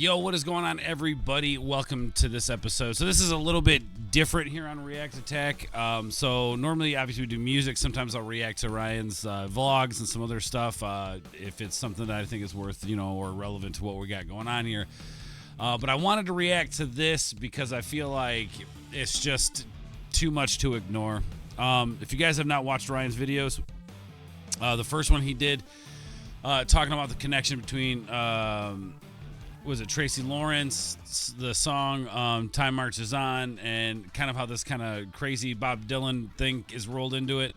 Yo, what is going on, everybody? Welcome to this episode. So this is a little bit different here on React Attack. So normally, obviously, we do music. Sometimes I'll react to Ryan's vlogs and some other stuff if it's something that I think is worth, or relevant to what we got going on here. But I wanted to react to this because I feel like it's just too much to ignore. If you guys have not watched Ryan's videos, the first one he did talking about the connection between... was it Tracy Lawrence, the song Time Marches On, and kind of how this kind of crazy Bob Dylan thing is rolled into it,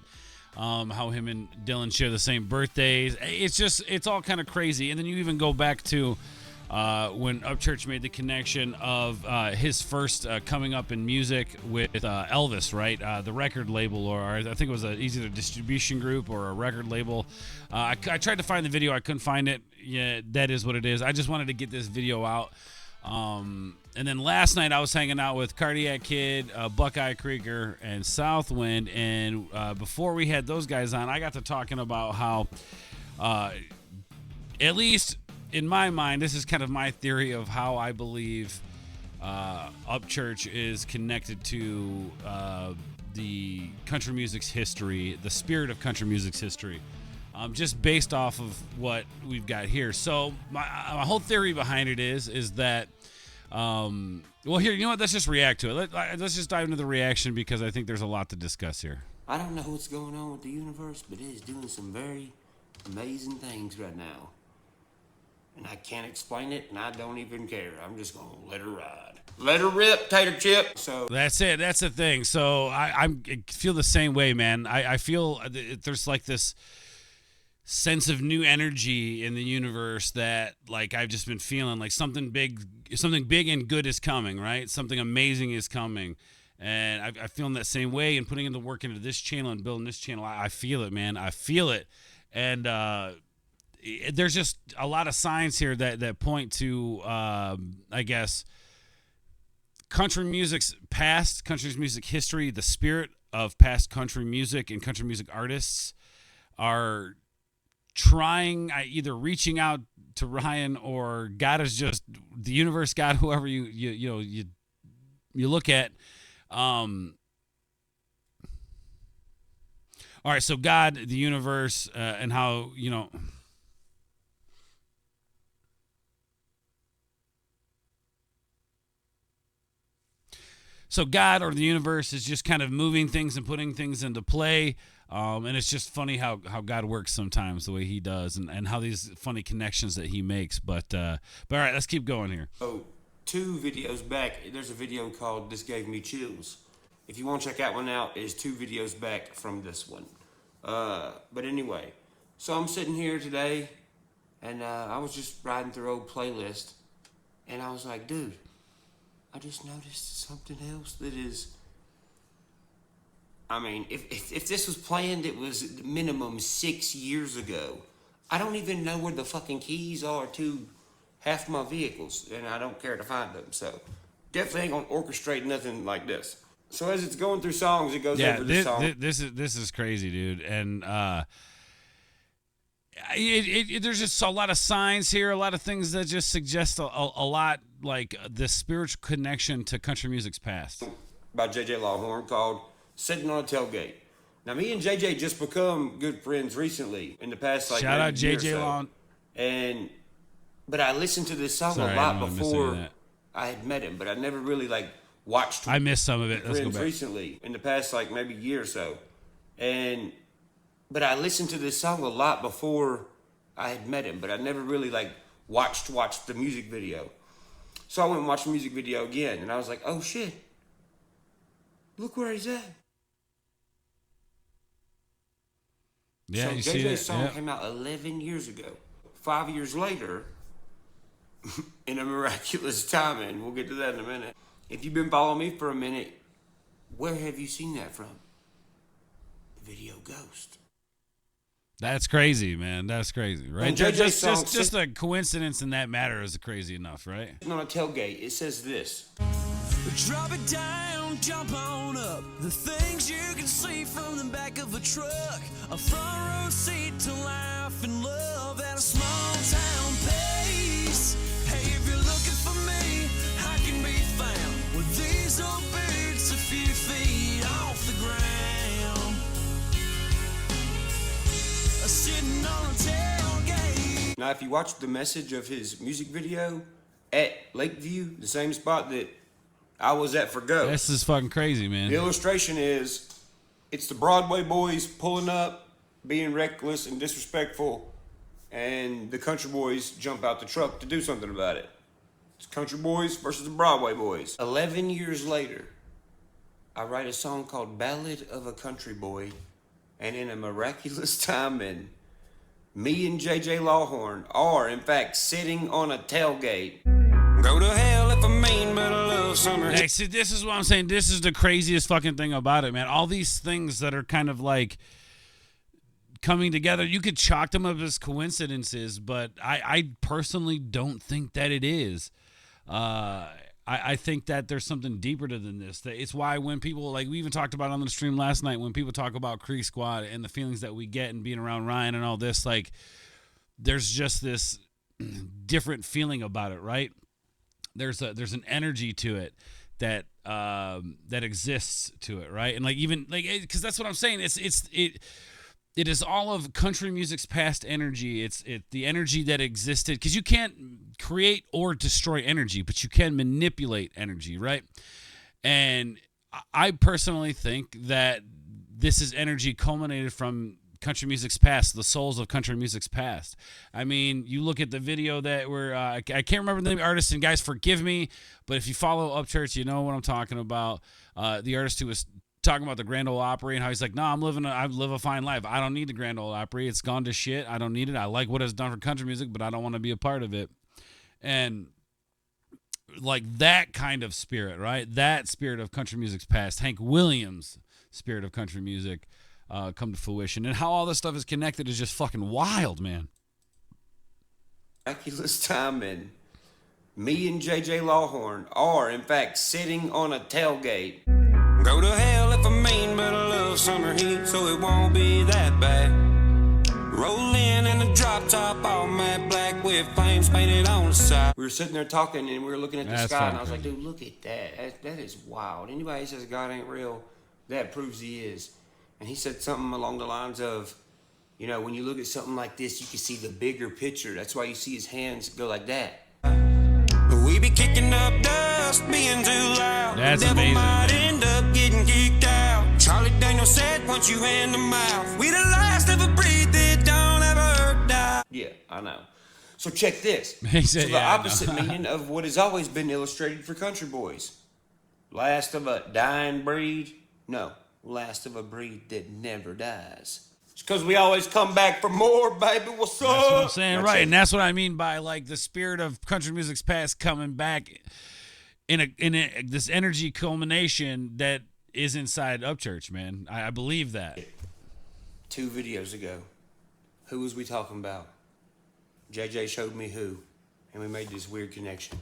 how him and Dylan share the same birthdays. It's all kind of crazy. And then you even go back to when Upchurch made the connection of his first coming up in music with Elvis, right? The record label, or I think it was either a distribution group or a record label. I tried to find the video. I couldn't find it. Yeah, that is what it is. I just wanted to get this video out. And then last night I was hanging out with Cardiac Kid, Buckeye Krieger, and Southwind. And before we had those guys on, I got to talking about how, at least in my mind, this is kind of my theory of how I believe Upchurch is connected to the country music's history, the spirit of country music's history. Just based off of what we've got here. So my whole theory behind it is that, well, here, you know what? Let's just react to it. Let's just dive into the reaction because I think there's a lot to discuss here. I don't know what's going on with the universe, but it is doing some very amazing things right now. And I can't explain it, and I don't even care. I'm just going to let her ride. Let her rip, tater chip. So that's it. That's the thing. So I feel the same way, man. I feel there's like this sense of new energy in the universe that, like, I've just been feeling like something big and good is coming, right? Something amazing is coming. And I feel in that same way, and putting in the work into this channel and building this channel, I feel it, man. I feel it. And there's just a lot of signs here that point to, I guess, country music's past, country music history, the spirit of past country music and country music artists are trying, either reaching out to Ryan, or God is just the universe, God, whoever you look at. All right, so God, the universe, and how, so God or the universe is just kind of moving things and putting things into play. And it's just funny how God works sometimes, the way he does, and how these funny connections that he makes. But all right, let's keep going here. Oh, 2 videos back, there's a video called This Gave Me Chills. If you want to check that one out, it's 2 videos back from this one. But anyway, so I'm sitting here today, and I was just riding through old playlist, and I was like, dude, I just noticed something else that is... I mean, if this was planned, it was minimum 6 years ago. I don't even know where the fucking keys are to half my vehicles, and I don't care to find them. So definitely ain't gonna orchestrate nothing like this. So as it's going through songs, it goes over the song. This is crazy, dude. And there's just a lot of signs here, a lot of things that just suggest a lot, like the spiritual connection to country music's past. By J.J. Longhorn, called Sitting on a Tailgate. Now, me and JJ just become good friends recently in the past, like, shout out JJ so. Long. But I listened to this song a lot before I had met him, but I never really watched. I missed some of it. Let's go back. Recently in the past, maybe year or so, but I listened to this song a lot before I had met him, but I never really watched the music video. So I went and watched the music video again, and I was like, oh shit, look where he's at. Yeah, so you JJ's see that? song came out 11 years ago. 5 years later, in a miraculous timing, we'll get to that in a minute. If you've been following me for a minute, where have you seen that from? The video Ghost. That's crazy, man. That's crazy, right? Just a coincidence in that matter is crazy enough, right? On a tailgate, it says this. Drop it down, jump on up. The things you can see from the back of a truck. A front row seat to life and love at a small town pace. Hey, if you're looking for so big it's a few feet off the ground. Sitting on a tailgate. Now, if you watch the message of his music video at Lakeview, the same spot that I was at for Go, This is fucking crazy, man. the illustration is it's the Broadway boys pulling up, being reckless and disrespectful, and the country boys jump out the truck to do something about it. It's country boys versus the Broadway boys. 11 years later, I write a song called Ballad of a Country Boy, and in a miraculous timing, me and JJ Lawhorn are, in fact, sitting on a tailgate. Go to hell if I mean, but I love summer. Hey, see, this is what I'm saying. This is the craziest fucking thing about it, man. All these things that are kind of like coming together, you could chalk them up as coincidences, but I personally don't think that it is. I think that there's something deeper than this. It's why when people, like we even talked about on the stream last night, when people talk about Creek Squad and the feelings that we get and being around Ryan and all this, like there's just this different feeling about it, right? There's an energy to it that exists to it, right? And like even like because that's what I'm saying. It is all of country music's past energy. It's the energy that existed, because you can't create or destroy energy, but you can manipulate energy, right? And I personally think that this is energy culminated from country music's past, the souls of country music's past. I mean, you look at the video that I can't remember the name of the artist, and guys, forgive me, but if you follow Upchurch, you know what I'm talking about. The artist who was talking about the Grand Ole Opry and how he's like, no, I live a fine life. I don't need the Grand Ole Opry. It's gone to shit. I don't need it. I like what it's done for country music, but I don't want to be a part of it. And like that kind of spirit, right? That spirit of country music's past, Hank Williams' spirit of country music, come to fruition. And how all this stuff is connected is just fucking wild, man. Miraculous timing. Me and JJ Lawhorn are, in fact, sitting on a tailgate. Go to hell if I mean, but I love summer heat, so it won't be that bad. Roll in a drop top, all matte black with flames painted on the side. We were sitting there talking, and we were looking at the That's sky, and I was fucking like, dude, look at that. That is wild. Anybody who says God ain't real, that proves he is. And he said something along the lines of, you know, when you look at something like this, you can see the bigger picture. That's why you see his hands go like that. We be kicking up dust, being too loud. That's Devil amazing, might man. end up getting kicked out. Charlie Daniel said, once you hand them mouth, we the last of a breed that don't ever die. Yeah, I know. So check this. He said, so the yeah, I know. opposite meaning of what has always been illustrated for country boys. Last of a dying breed? No, last of a breed that never dies. It's because we always come back for more, baby. What's up? That's what I'm saying, That's right? it. And that's what I mean by like the spirit of country music's past coming back in this energy culmination that is inside Upchurch, man. I believe that. 2 videos ago, who was we talking about? JJ showed me who, and we made this weird connection.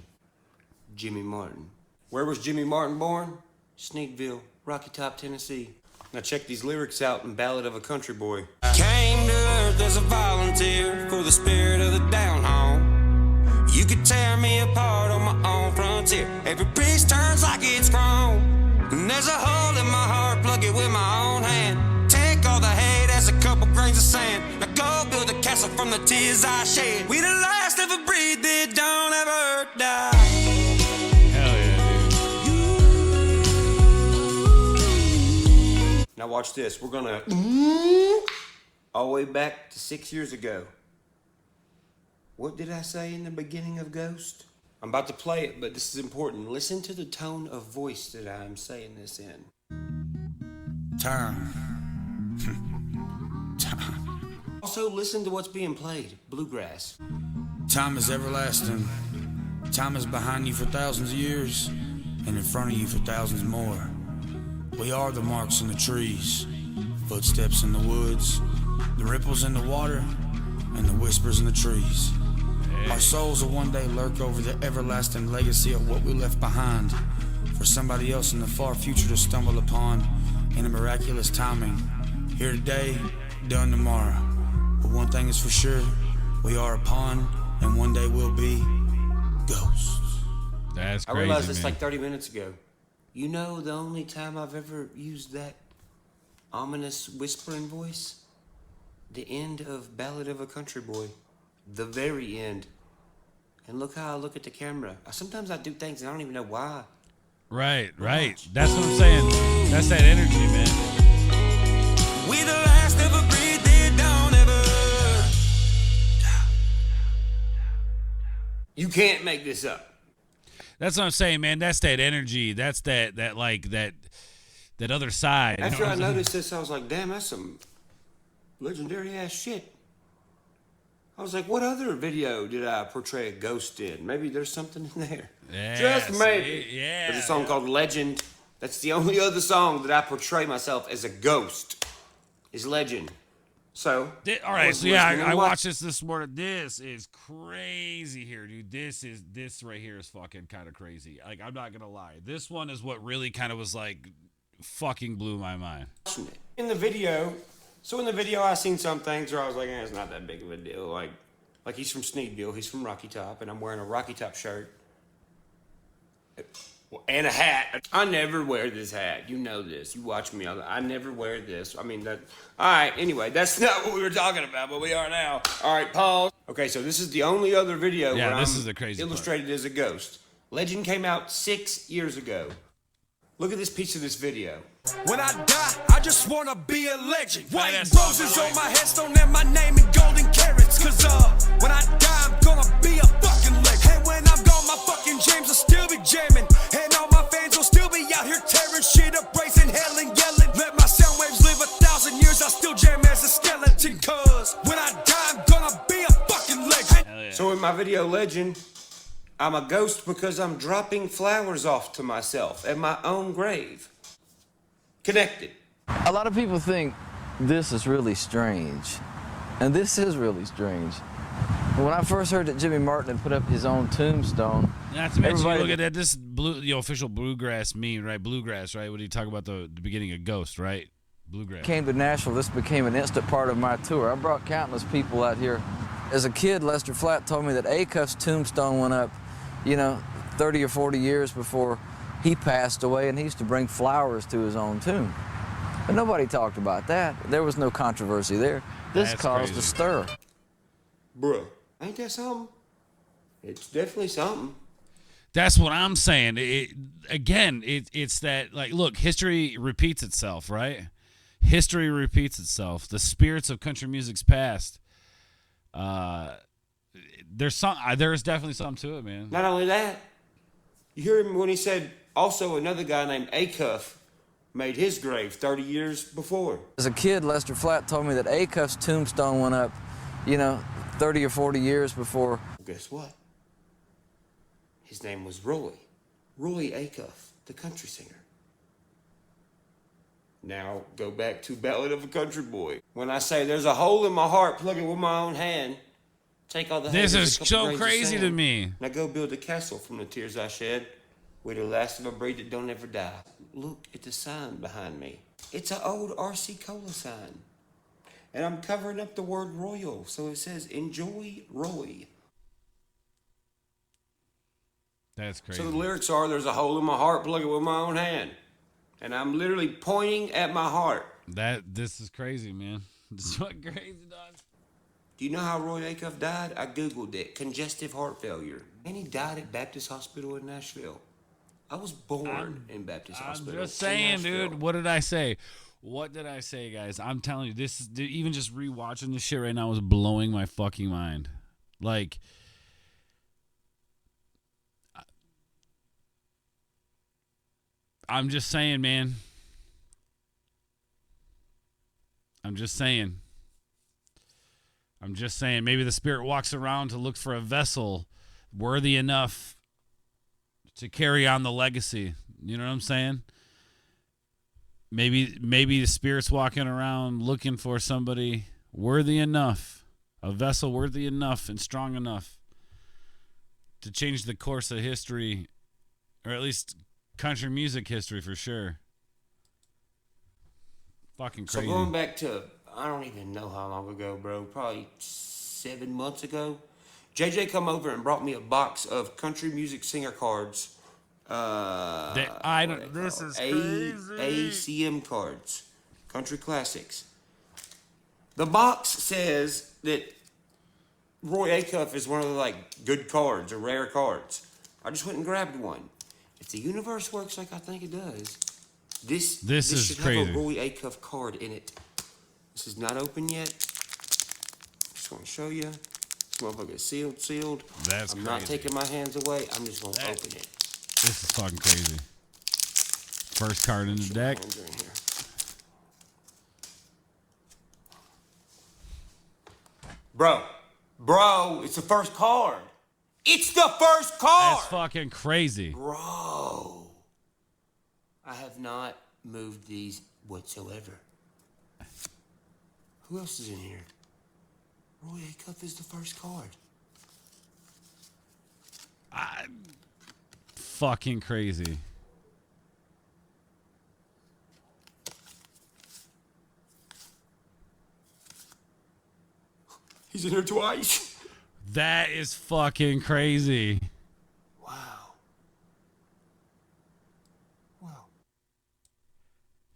Jimmy Martin. Where was Jimmy Martin born? Sneakville, Rocky Top, Tennessee. Now check these lyrics out in Ballad of a Country Boy. Came to earth as a volunteer for the spirit of the down home. You could tear me apart on my own frontier. Every piece turns like it's chrome. And there's a hole in my heart, plug it with my own hand. Take all the hate as a couple grains of sand. Now go build a castle from the tears I shed. We the last of a breed that don't ever die. Hell yeah, dude. Now watch this. We're gonna all the way back to 6 years ago. What did I say in the beginning of Ghost? I'm about to play it, but this is important. Listen to the tone of voice that I'm saying this in. Time. Also, listen to what's being played. Bluegrass. Time is everlasting. Time is behind you for thousands of years and in front of you for thousands more. We are the marks in the trees, footsteps in the woods, the ripples in the water, and the whispers in the trees. Our souls will one day lurk over the everlasting legacy of what we left behind for somebody else in the far future to stumble upon in a miraculous timing. Here today, done tomorrow. But one thing is for sure, we are upon, and one day we'll be ghosts. That's I crazy, realized this man. like 30 minutes ago. You know the only time I've ever used that ominous whispering voice? The end of Ballad of a Country Boy. The very end. And look how I look at the camera. Sometimes I do things and I don't even know why. Right. That's what I'm saying. That's that energy, man. We the last ever breathe, they don't ever. You can't make this up. That's what I'm saying, man. That's that energy. That's that other side. After I noticed this, I was like, damn, that's some legendary ass shit. I was like, what other video did I portray a ghost in? Maybe there's something in there. Yeah, Just maybe. Yeah. There's a song called Legend. That's the only other song that I portray myself as a ghost. Is Legend. So. All right. So yeah, I watched this morning. This is crazy here, dude. This right here is fucking kind of crazy. Like, I'm not gonna lie. This one is what really kind of was like, fucking blew my mind. In the video. So in the video, I seen some things where I was like, it's not that big of a deal. Like he's from Sneedville, he's from Rocky Top, and I'm wearing a Rocky Top shirt and a hat. I never wear this hat. You know this. You watch me. I never wear this. I mean, that. All right. Anyway, that's not what we were talking about, but we are now. All right, pause. Okay, so this is the only other video where this I'm is the crazy illustrated part. as a ghost. Legend came out 6 years ago. Look at this piece of this video. When I die, I just wanna be a legend. White roses on my headstone and my name in golden carats. Cause when I die, I'm gonna be a fucking legend. And when I'm gone, my fucking jams will still be jamming. And all my fans will still be out here tearing shit up, raising hell and yelling. Let my sound waves live 1,000 years, I still jam as a skeleton. Cause when I die, I'm gonna be a fucking legend. Yeah. So in my video Legend, I'm a ghost because I'm dropping flowers off to myself at my own grave. Connected. A lot of people think this is really strange, and this is really strange. When I first heard that Jimmy Martin had put up his own tombstone, Not to mention, you everybody- look at that. This official bluegrass meme, right? Bluegrass, right? When you talk about the beginning of Ghost, right? Bluegrass. came to Nashville, this became an instant part of my tour. I brought countless people out here. As a kid, Lester Flatt told me that Acuff's tombstone went up, 30 or 40 years before he passed away, and he used to bring flowers to his own tomb. But nobody talked about that. There was no controversy there. This That's caused crazy. a stir. Bruh. Ain't that something? It's definitely something. That's what I'm saying. It's that, like, look, history repeats itself, right? History repeats itself. The spirits of country music's past. There's definitely something to it, man. Not only that, you hear him when he said also another guy named Acuff made his grave 30 years before. As a kid, Lester Flatt told me that Acuff's tombstone went up, 30 or 40 years before. Guess what? His name was Roy. Roy Acuff, the country singer. Now, go back to Ballad of a Country Boy. When I say there's a hole in my heart, plug it with my own hand. Take all the This haters, is a couple so grains of crazy to sand. me. Now go build a castle from the tears I shed. We're the last of a breed that don't ever die. Look at the sign behind me. It's an old RC Cola sign. And I'm covering up the word royal, so it says, enjoy Roy. That's crazy. So the lyrics are, there's a hole in my heart, plug it with my own hand. And I'm literally pointing at my heart. This is crazy, man. This is what crazy, dog. Do you know how Roy Acuff died? I Googled it. Congestive heart failure. And he died at Baptist Hospital in Nashville. I was born in Baptist I'm Hospital. just in saying, Nashville. dude. What did I say? What did I say, guys? I'm telling you, this is even just rewatching this shit right now is blowing my fucking mind. Like, I'm just saying, man. I'm just saying. Maybe the spirit walks around to look for a vessel worthy enough to carry on the legacy. You know what I'm saying? Maybe the spirit's walking around looking for somebody worthy enough, a vessel worthy enough and strong enough to change the course of history, or at least country music history for sure. Fucking crazy. So going back to, I don't even know how long ago, bro. Probably 7 months ago. JJ come over and brought me a box of country music singer cards I don't. This is crazy. ACM cards, country classics. The box says that Roy Acuff is one of the like good cards or rare cards. I just went and grabbed one. If the universe works like I think it does, this is should crazy. have a Roy Acuff card in it. This is not open yet. Just want to show you. This motherfucker is sealed. That's I'm crazy. not taking my hands away. I'm just going to open it. This is fucking crazy. First card in the deck. Hands are in here. Bro, it's the first card. It's the first card. That's fucking crazy. Bro, I have not moved these whatsoever. Who else is in here? Roy Acuff is the first card. Fucking crazy. He's in here twice. That is fucking crazy. Wow.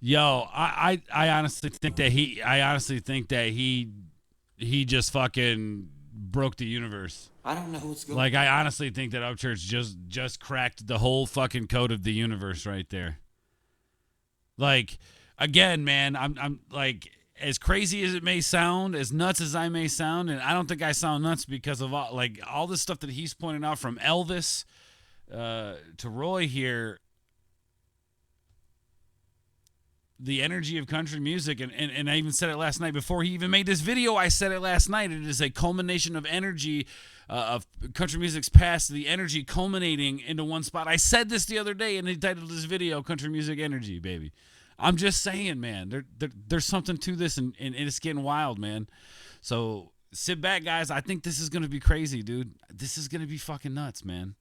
Yo, I honestly think that he just fucking broke the universe. I don't know what's going on. Like, I honestly think that Upchurch just cracked the whole fucking code of the universe right there. Like, again, man, I'm like, as crazy as it may sound, as nuts as I may sound, and I don't think I sound nuts because of all this stuff that he's pointing out, from Elvis to Roy here. The energy of country music, and I even said it last night before he even made this video. I said it last night. It is a culmination of energy of country music's past, the energy culminating into one spot. I said this the other day, and he titled this video "Country Music Energy," baby. I'm just saying, man. There's something to this, and it's getting wild, man. So sit back, guys. I think this is gonna be crazy, dude. This is gonna be fucking nuts, man.